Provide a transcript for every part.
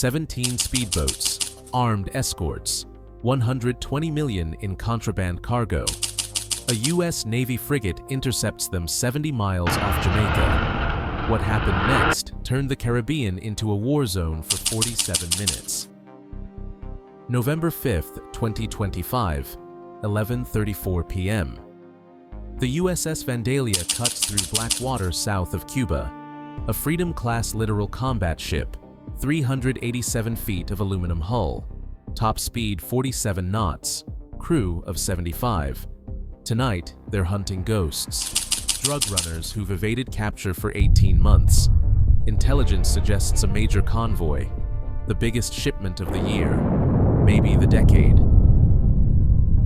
17 speedboats, armed escorts, 120 million in contraband cargo. A U.S. Navy frigate intercepts them 70 miles off Jamaica. What happened next turned the Caribbean into a war zone for 47 minutes. November 5, 2025, 11:34 p.m. The USS Vandalia cuts through black water south of Cuba. A Freedom-class littoral combat ship, 387 feet of aluminum hull, top speed 47 knots, crew of 75. Tonight, they're hunting ghosts, drug runners who've evaded capture for 18 months. Intelligence suggests a major convoy, the biggest shipment of the year, maybe the decade.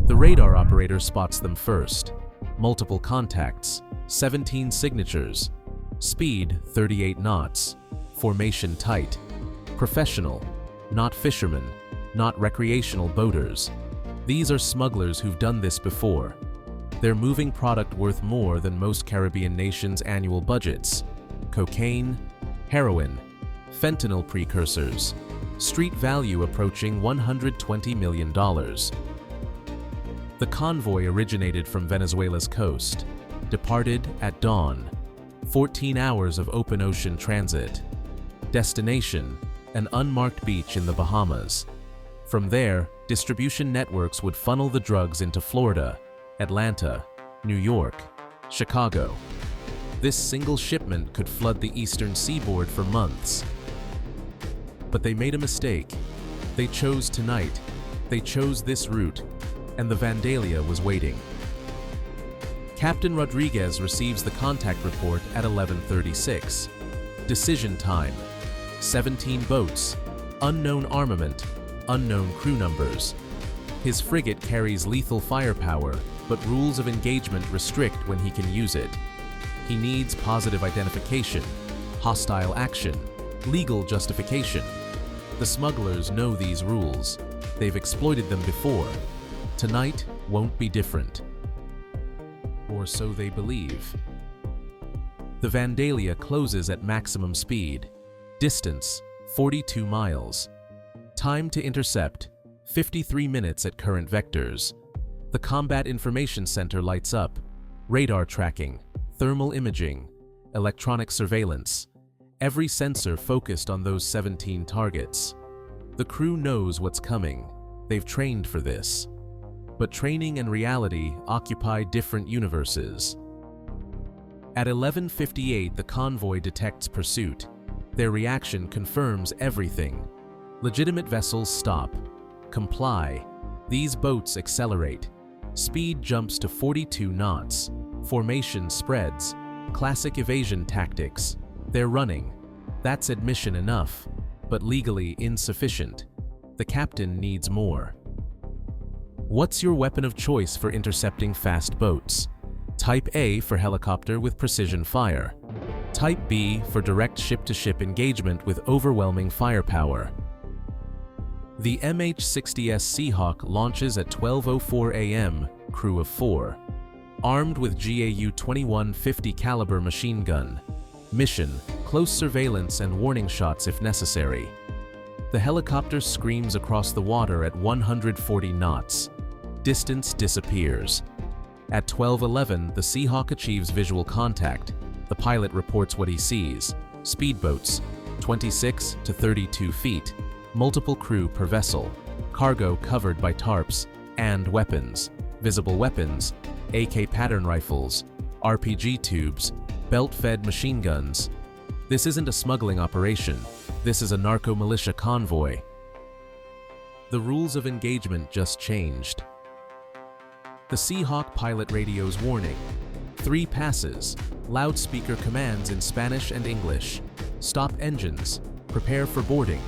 The radar operator spots them first. Multiple contacts, 17 signatures, speed 38 knots, formation tight, professional, not fishermen, not recreational boaters. These are smugglers who've done this before. They're moving product worth more than most Caribbean nations' annual budgets: cocaine, heroin, fentanyl precursors, street value approaching $120 million. The convoy originated from Venezuela's coast, departed at dawn, 14 hours of open ocean transit. Destination: an unmarked beach in the Bahamas. From there, distribution networks would funnel the drugs into Florida, Atlanta, New York, Chicago. This single shipment could flood the eastern seaboard for months. But they made a mistake. They chose tonight. They chose this route, and the Vandalia was waiting. Captain Rodriguez receives the contact report at 11:36. Decision time: 17 boats, unknown armament, unknown crew numbers. His frigate carries lethal firepower, but rules of engagement restrict when he can use it. He needs positive identification, hostile action, legal justification. The smugglers know these rules. They've exploited them before. Tonight won't be different. Or so they believe. The Vandalia closes at maximum speed. Distance: 42 miles. Time to intercept: 53 minutes at current vectors. The Combat Information Center lights up. Radar tracking, thermal imaging, electronic surveillance. Every sensor focused on those 17 targets. The crew knows what's coming. They've trained for this. But training and reality occupy different universes. At 11:58, the convoy detects pursuit. Their reaction confirms everything. Legitimate vessels stop. Comply. These boats accelerate. Speed jumps to 42 knots. Formation spreads. Classic evasion tactics. They're running. That's admission enough, but legally insufficient. The captain needs more. What's your weapon of choice for intercepting fast boats? Type A for helicopter with precision fire. Type B for direct ship-to-ship engagement with overwhelming firepower. The MH-60S Seahawk launches at 12:04 a.m., crew of 4. Armed with GAU-21 50 caliber machine gun. Mission: close surveillance and warning shots if necessary. The helicopter screams across the water at 140 knots. Distance disappears. At 12:11, the Seahawk achieves visual contact. The pilot reports what he sees: speedboats, 26 to 32 feet, multiple crew per vessel, cargo covered by tarps, and weapons. Visible weapons: AK pattern rifles, RPG tubes, belt-fed machine guns. This isn't a smuggling operation. This is a narco-militia convoy. The rules of engagement just changed. The Seahawk pilot radios warning: 3 passes, loudspeaker commands in Spanish and English. Stop engines, prepare for boarding.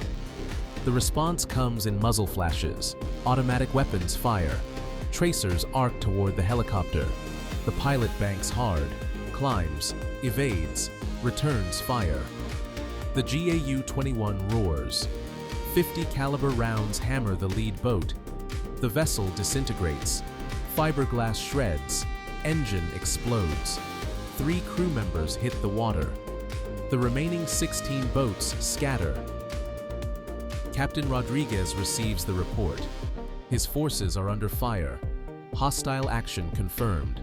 The response comes in muzzle flashes, automatic weapons fire. Tracers arc toward the helicopter. The pilot banks hard, climbs, evades, returns fire. The GAU-21 roars. 50 caliber rounds hammer the lead boat. The vessel disintegrates. Fiberglass shreds. Engine explodes. 3 crew members hit the water. The remaining 16 boats scatter. Captain Rodriguez receives the report. His forces are under fire. Hostile action confirmed.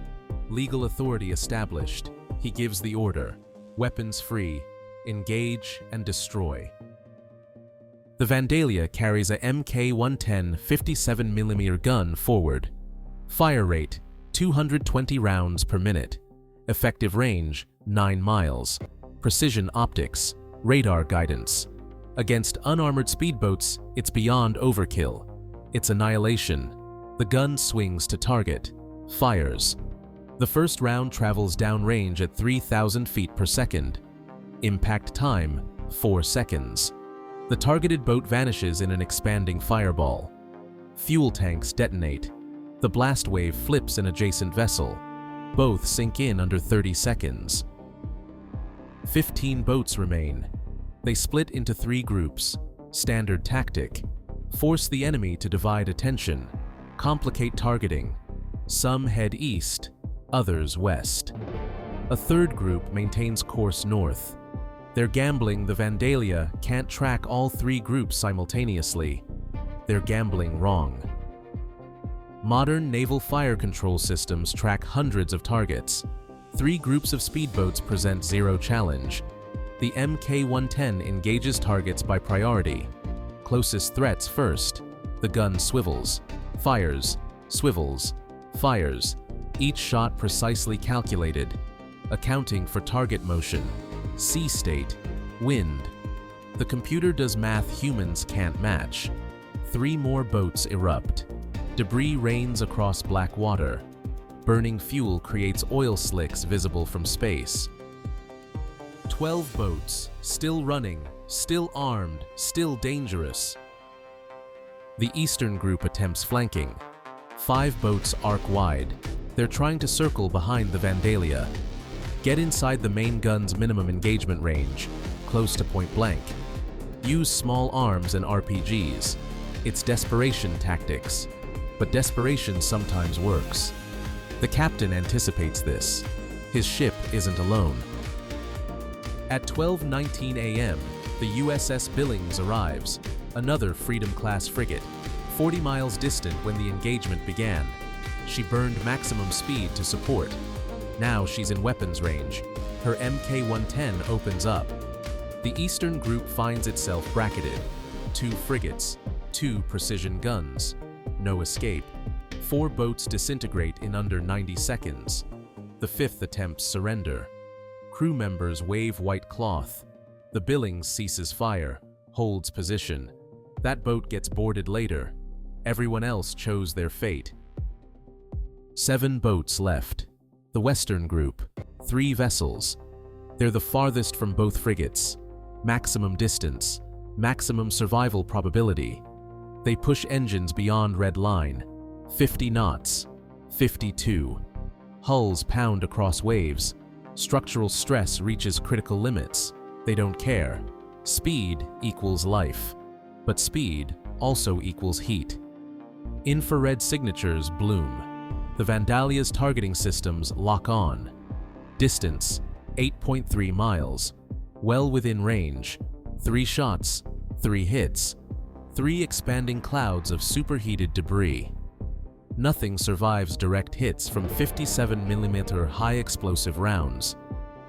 Legal authority established. He gives the order. Weapons free. Engage and destroy. The Vandalia carries a Mk-110 57mm gun forward. Fire rate 220 rounds per minute. Effective range 9 miles. Precision optics. Radar guidance. Against unarmored speedboats, it's beyond overkill. It's annihilation. The gun swings to target. Fires. The first round travels downrange at 3,000 feet per second. Impact time 4 seconds. The targeted boat vanishes in an expanding fireball. Fuel tanks detonate. The blast wave flips an adjacent vessel. Both sink in under 30 seconds. 15 boats remain. They split into 3 groups. Standard tactic. Force the enemy to divide attention. Complicate targeting. Some head east, others west. A third group maintains course north. They're gambling the Vandalia can't track all 3 groups simultaneously. They're gambling wrong. Modern naval fire control systems track hundreds of targets. 3 groups of speedboats present zero challenge. The Mk-110 engages targets by priority. Closest threats first. The gun swivels, fires, swivels, fires. Each shot precisely calculated. Accounting for target motion, sea state, wind. The computer does math humans can't match. 3 more boats erupt. Debris rains across black water. Burning fuel creates oil slicks visible from space. 12 boats, still running, still armed, still dangerous. The eastern group attempts flanking. 5 boats arc wide. They're trying to circle behind the Vandalia. Get inside the main gun's minimum engagement range, close to point blank. Use small arms and RPGs. It's desperation tactics. But desperation sometimes works. The captain anticipates this. His ship isn't alone. At 12:19 a.m., the USS Billings arrives, another Freedom-class frigate, 40 miles distant when the engagement began. She burned maximum speed to support. Now she's in weapons range. Her Mk-110 opens up. The eastern group finds itself bracketed. 2 frigates, 2 precision guns. No escape. 4 boats disintegrate in under 90 seconds. The 5th attempts surrender. Crew members wave white cloth. The Billings ceases fire, holds position. That boat gets boarded later. Everyone else chose their fate. 7 boats left. The western group, 3 vessels. They're the farthest from both frigates. Maximum distance, maximum survival probability. They push engines beyond red line. 50 knots, 52. Hulls pound across waves. Structural stress reaches critical limits. They don't care. Speed equals life. But speed also equals heat. Infrared signatures bloom. The Vandalia's targeting systems lock on. Distance, 8.3 miles. Well within range. 3 shots, 3 hits. 3 expanding clouds of superheated debris. Nothing survives direct hits from 57mm high-explosive rounds.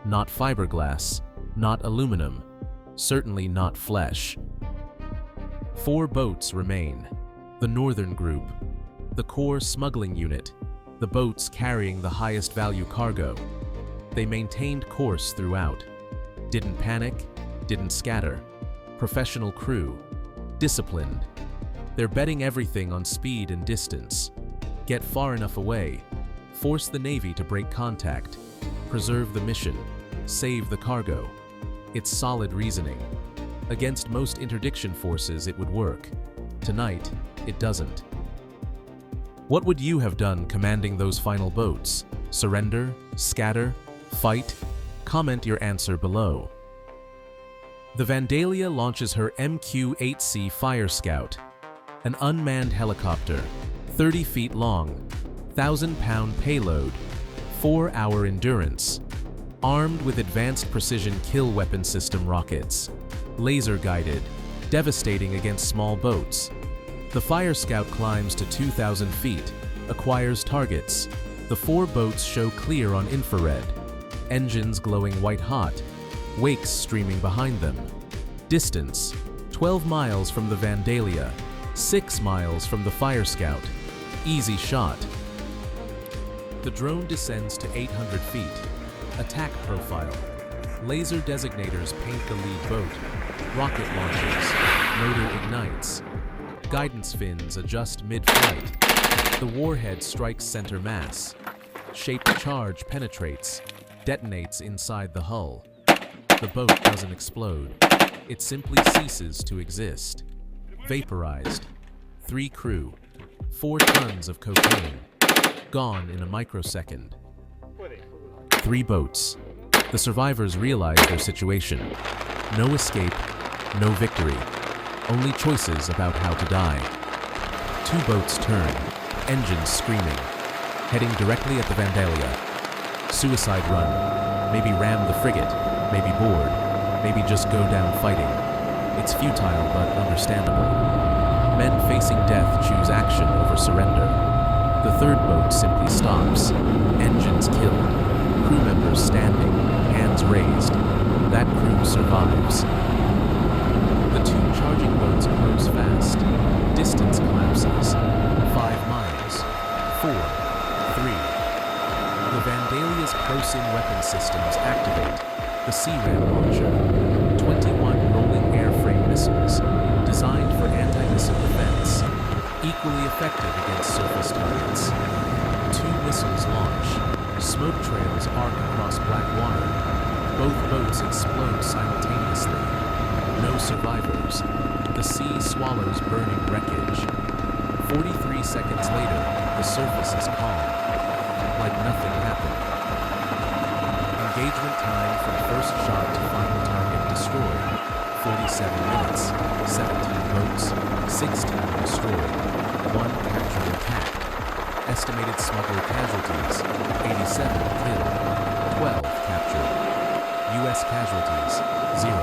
Not fiberglass, not aluminum, certainly not flesh. 4 boats remain. The northern group, the core smuggling unit, the boats carrying the highest value cargo. They maintained course throughout. Didn't panic, didn't scatter. Professional crew, disciplined. They're betting everything on speed and distance. Get far enough away, force the Navy to break contact, preserve the mission, save the cargo. It's solid reasoning. Against most interdiction forces it would work. Tonight, it doesn't. What would you have done commanding those final boats? Surrender? Scatter? Fight? Comment your answer below. The Vandalia launches her MQ-8C Fire Scout, an unmanned helicopter, 30 feet long, 1,000-pound payload, 4-hour endurance, armed with advanced precision kill weapon system rockets, laser-guided, devastating against small boats. The Fire Scout climbs to 2,000 feet, acquires targets. The 4 boats show clear on infrared, engines glowing white-hot, wakes streaming behind them. Distance: 12 miles from the Vandalia, 6 miles from the Fire Scout. Easy shot. The drone descends to 800 feet. Attack profile: laser designators paint the lead boat. Rocket launches. Motor ignites. Guidance fins adjust mid-flight. The warhead strikes center mass. Shaped charge penetrates, detonates inside the hull. The boat doesn't explode. It simply ceases to exist. Vaporized. 3 crew. 4 tons of cocaine. Gone in a microsecond. 3 boats. The survivors realize their situation. No escape, no victory. Only choices about how to die. 2 boats turn, engines screaming, heading directly at the Vandalia. Suicide run. Maybe ram the frigate, maybe board, maybe just go down fighting. It's futile but understandable. Men facing death choose action over surrender. The 3rd boat simply stops. Engines killed. Crew members standing, hands raised. That crew survives. The 2 charging boats close fast. Distance collapses. 5 miles. 4. 3. The Vandalia's close-in weapon systems activate. The Sea-Ram launcher. 21 rolling airframe missiles, designed for anti-missile defense. Equally effective against surface targets. 2 missiles launch. Smoke trails arc across black water. Both boats explode simultaneously. No survivors. The sea swallows burning wreckage. 43 seconds later, the surface is calm. Like nothing happened. Engagement time from first shot to final target destroyed. 47 minutes. 17 boats. 16 destroyed. 1 captured intact. Estimated smuggler casualties: 87 killed. 12 captured. U.S. casualties: 0.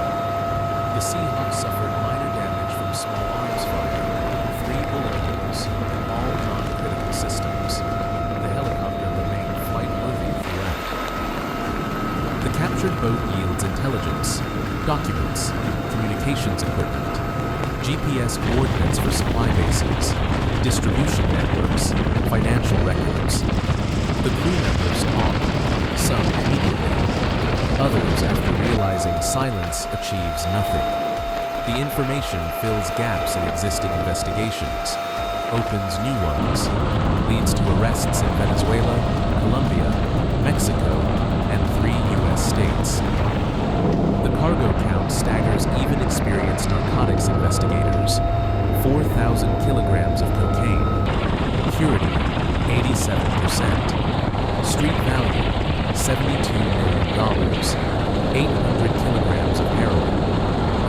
The Seahawk suffered minor damage from small arms fire, 3 bullet holes, all non-critical systems. The helicopter remained flight-worthy throughout. The captured boat yields intelligence, documents, communications equipment, GPS coordinates for supply bases, distribution networks, financial records. The crew members talk, some immediately. Others, after realizing silence achieves nothing. The information fills gaps in existing investigations, opens new ones, leads to arrests in Venezuela, Colombia, Mexico, and 3 U.S. states. The cargo count staggers even experienced narcotics investigators. 4,000 kilograms of cocaine. Purity, 87%. Street value, $72 million. 800 kilograms of heroin.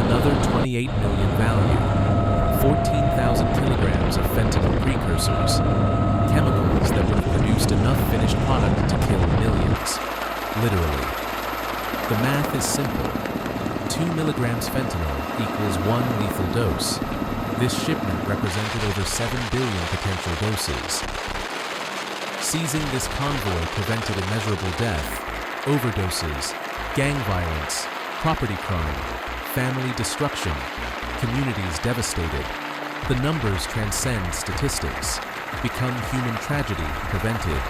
Another $28 million value. 14,000 kilograms of fentanyl precursors. Chemicals that would have produced enough finished product to kill millions. Literally. The math is simple. 2 milligrams fentanyl equals 1 lethal dose. This shipment represented over 7 billion potential doses. Seizing this convoy prevented immeasurable death, overdoses, gang violence, property crime, family destruction, communities devastated. The numbers transcend statistics, become human tragedy prevented.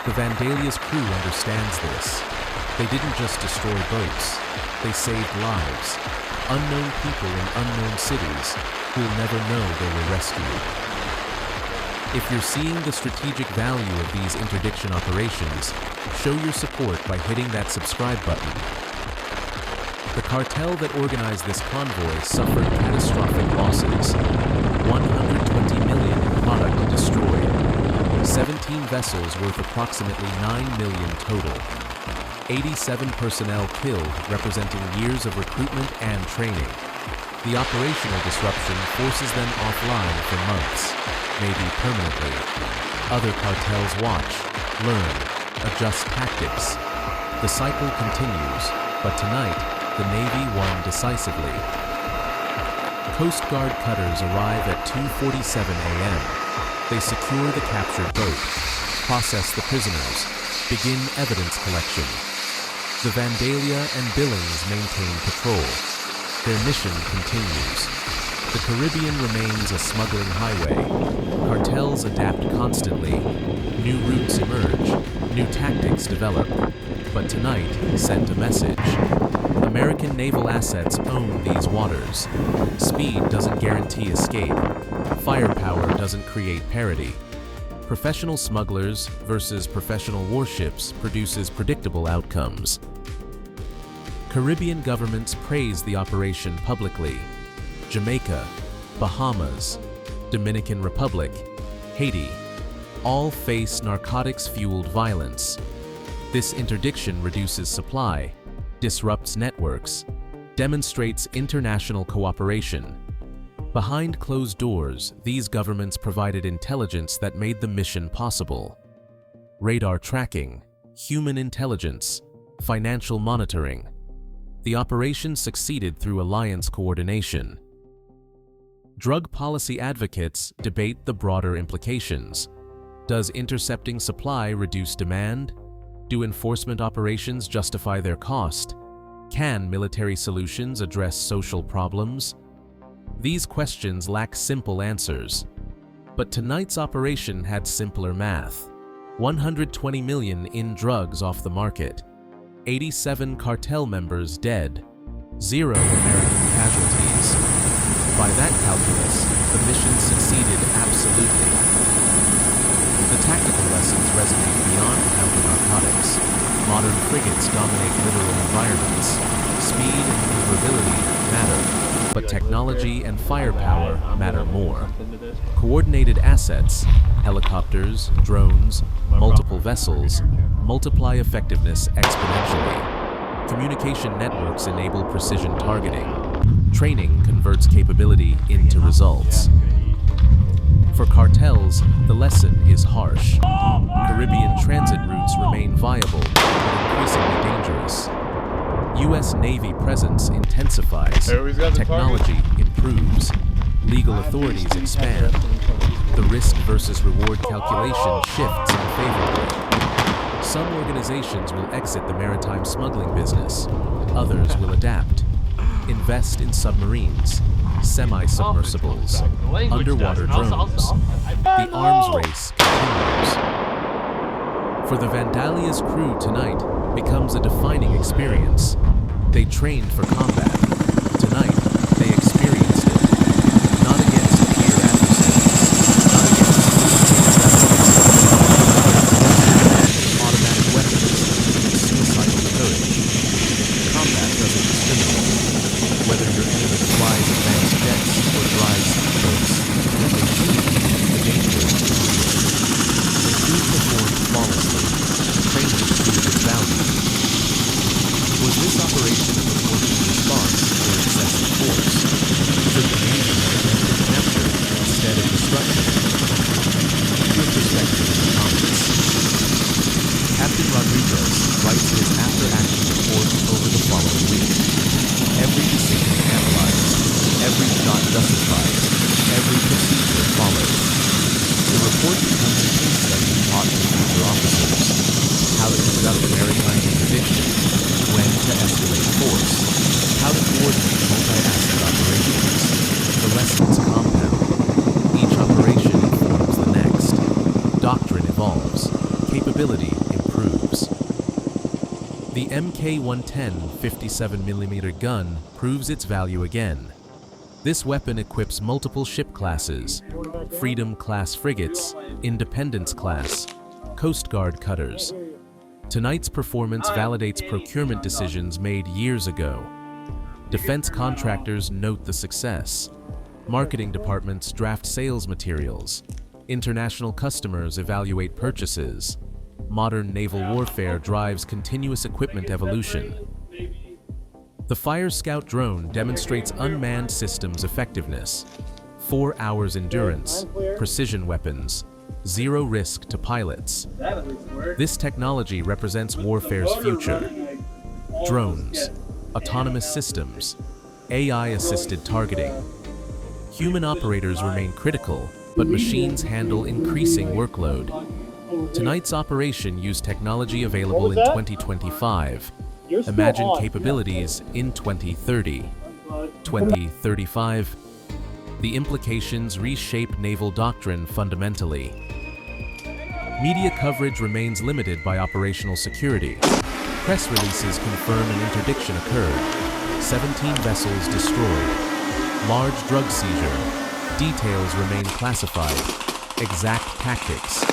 The Vandalia's crew understands this. They didn't just destroy boats, they saved lives. Unknown people in unknown cities who will never know they were rescued. If you're seeing the strategic value of these interdiction operations, show your support by hitting that subscribe button. The cartel that organized this convoy suffered catastrophic losses. 120 million in product destroyed. 17 vessels worth approximately 9 million total. 87 personnel killed, representing years of recruitment and training. The operational disruption forces them offline for months, maybe permanently. Other cartels watch, learn, adjust tactics. The cycle continues, but tonight, the Navy won decisively. Coast Guard cutters arrive at 2:47 a.m. They secure the captured boat, process the prisoners, begin evidence collection. The Vandalia and Billings maintain patrol. Their mission continues. The Caribbean remains a smuggling highway. Cartels adapt constantly. New routes emerge. New tactics develop. But tonight sent a message. American naval assets own these waters. Speed doesn't guarantee escape. Firepower doesn't create parity. Professional smugglers versus professional warships produces predictable outcomes. Caribbean governments praise the operation publicly. Jamaica, Bahamas, Dominican Republic, Haiti, all face narcotics-fueled violence. This interdiction reduces supply, disrupts networks, demonstrates international cooperation. Behind closed doors, these governments provided intelligence that made the mission possible. Radar tracking, human intelligence, financial monitoring. The operation succeeded through alliance coordination. Drug policy advocates debate the broader implications. Does intercepting supply reduce demand? Do enforcement operations justify their cost? Can military solutions address social problems? These questions lack simple answers. But tonight's operation had simpler math. 120 million in drugs off the market. 87 cartel members dead. 0 American casualties. By that calculus, the mission succeeded absolutely. The tactical lessons resonate beyond counter-narcotics. Modern frigates dominate literal environments. Speed and maneuverability matter, but technology and firepower matter more. Coordinated assets, helicopters, drones, multiple vessels, multiply effectiveness exponentially. Communication networks enable precision targeting. Training converts capability into results. For cartels, the lesson is harsh. Caribbean transit routes remain viable, but increasingly dangerous. U.S. Navy presence intensifies, technology improves, legal authorities expand. The risk versus reward calculation shifts unfavorably. Some organizations will exit the maritime smuggling business, others will adapt, invest in submarines, semi-submersibles, underwater drones. The arms race continues. For the Vandalia's crew tonight becomes a defining experience. They trained for combat. Tonight, they experienced it. Not against peer adversaries, not against automatic weapons, suicidal courage. Combat doesn't discriminate. Whether your enemy flies advanced jets or drives speedboats, when they shoot, the danger is real. The crew performed flawlessly. Training proved its value. Was this operation a proportional response or excessive force? Should the Navy have attempted capture instead of destruction? Your perspective in the comments. Captain Rodriguez writes his after-action report over the following week. Every decision analyzed, every shot justified, every procedure followed. The report becomes a case study taught to future officers. How to conduct maritime interdiction, when to escalate force, how to coordinate multi-asset operations. The lessons compound. Each operation informs the next. Doctrine evolves. Capability improves. The Mk-110 57mm gun proves its value again. This weapon equips multiple ship classes: Freedom-class frigates, Independence-class, Coast Guard cutters. Tonight's performance validates procurement decisions made years ago. Defense contractors note the success. Marketing departments draft sales materials. International customers evaluate purchases. Modern naval warfare drives continuous equipment evolution. The Fire Scout drone demonstrates unmanned systems effectiveness. 4 hours endurance, precision weapons, 0 risk to pilots. This technology represents warfare's future. Drones, autonomous systems, AI-assisted targeting. Human operators remain critical, but machines handle increasing workload. Tonight's operation used technology available in 2025. Imagine capabilities in 2030. 2035. The implications reshape naval doctrine fundamentally. Media coverage remains limited by operational security. Press releases confirm an interdiction occurred. 17 vessels destroyed. Large drug seizure. Details remain classified. Exact tactics.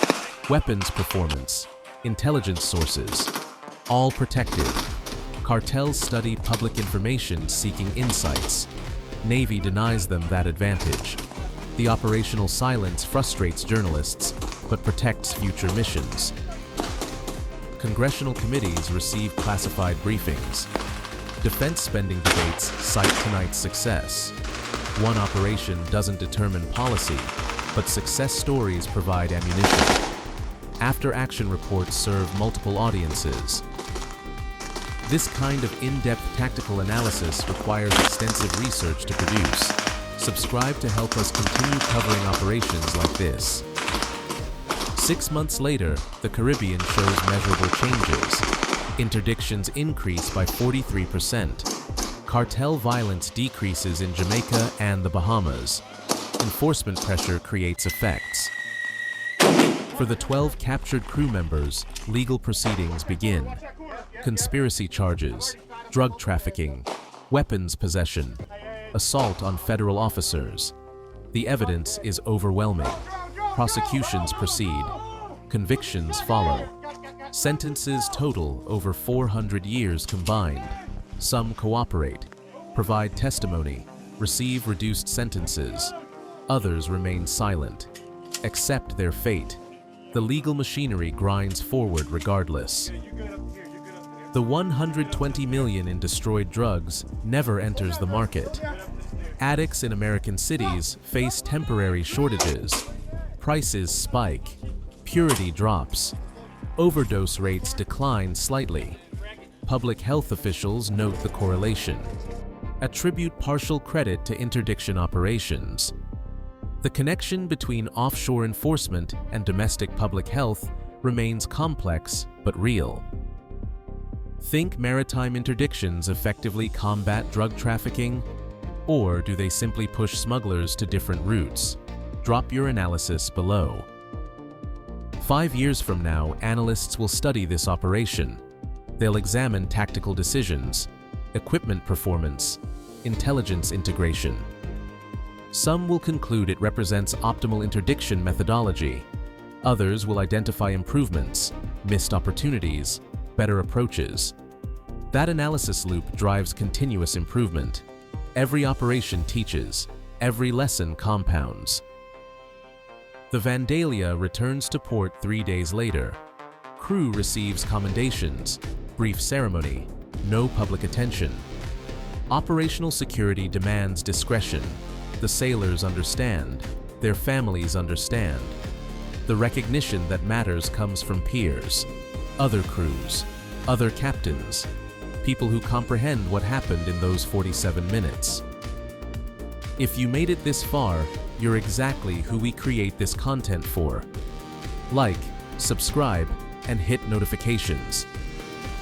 Weapons performance. Intelligence sources. All protected. Cartels study public information seeking insights. Navy denies them that advantage. The operational silence frustrates journalists, but protects future missions. Congressional committees receive classified briefings. Defense spending debates cite tonight's success. One operation doesn't determine policy, but success stories provide ammunition. After-action reports serve multiple audiences. This kind of in-depth tactical analysis requires extensive research to produce. Subscribe to help us continue covering operations like this. 6 months later, the Caribbean shows measurable changes. Interdictions increase by 43%. Cartel violence decreases in Jamaica and the Bahamas. Enforcement pressure creates effects. For the 12 captured crew members, legal proceedings begin. Conspiracy charges, drug trafficking, weapons possession, assault on federal officers. The evidence is overwhelming. Prosecutions proceed. Convictions follow. Sentences total over 400 years combined. Some cooperate, provide testimony, receive reduced sentences. Others remain silent, accept their fate. The legal machinery grinds forward regardless. The 120 million in destroyed drugs never enters the market. Addicts in American cities face temporary shortages. Prices spike. Purity drops. Overdose rates decline slightly. Public health officials note the correlation. Attribute partial credit to interdiction operations. The connection between offshore enforcement and domestic public health remains complex but real. Think maritime interdictions effectively combat drug trafficking? Or do they simply push smugglers to different routes? Drop your analysis below. 5 years from now, analysts will study this operation. They'll examine tactical decisions, equipment performance, intelligence integration. Some will conclude it represents optimal interdiction methodology. Others will identify improvements, missed opportunities, better approaches. That analysis loop drives continuous improvement. Every operation teaches, every lesson compounds. The Vandalia returns to port 3 days later. Crew receives commendations, brief ceremony, no public attention. Operational security demands discretion. The sailors understand, their families understand. The recognition that matters comes from peers, other crews, other captains, people who comprehend what happened in those 47 minutes. If you made it this far, you're exactly who we create this content for. Like, subscribe, and hit notifications.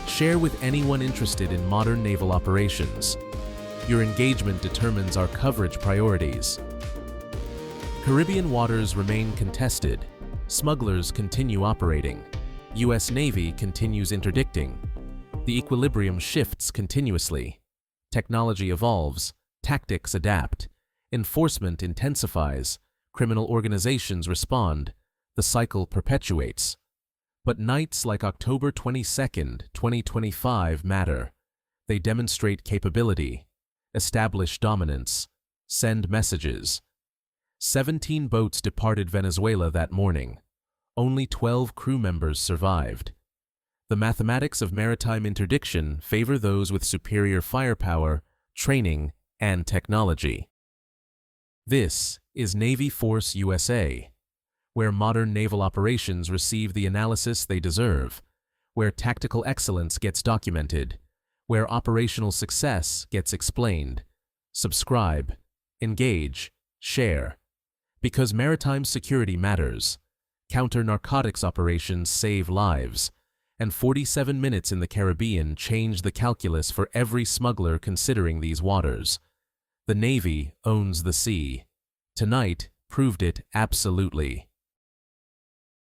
Share with anyone interested in modern naval operations. Your engagement determines our coverage priorities. Caribbean waters remain contested. Smugglers continue operating. U.S. Navy continues interdicting. The equilibrium shifts continuously. Technology evolves, tactics adapt, enforcement intensifies, criminal organizations respond, the cycle perpetuates. But nights like October 22nd, 2025 matter. They demonstrate capability, establish dominance, send messages. 17 boats departed Venezuela that morning. Only 12 crew members survived. The mathematics of maritime interdiction favor those with superior firepower, training, and technology. This is Navy Force USA, where modern naval operations receive the analysis they deserve, where tactical excellence gets documented, where operational success gets explained. Subscribe, engage, Share. Because maritime security matters. Counter-narcotics operations save lives, and 47 minutes in the Caribbean change the calculus for every smuggler considering these waters. The Navy owns the sea. Tonight proved it absolutely.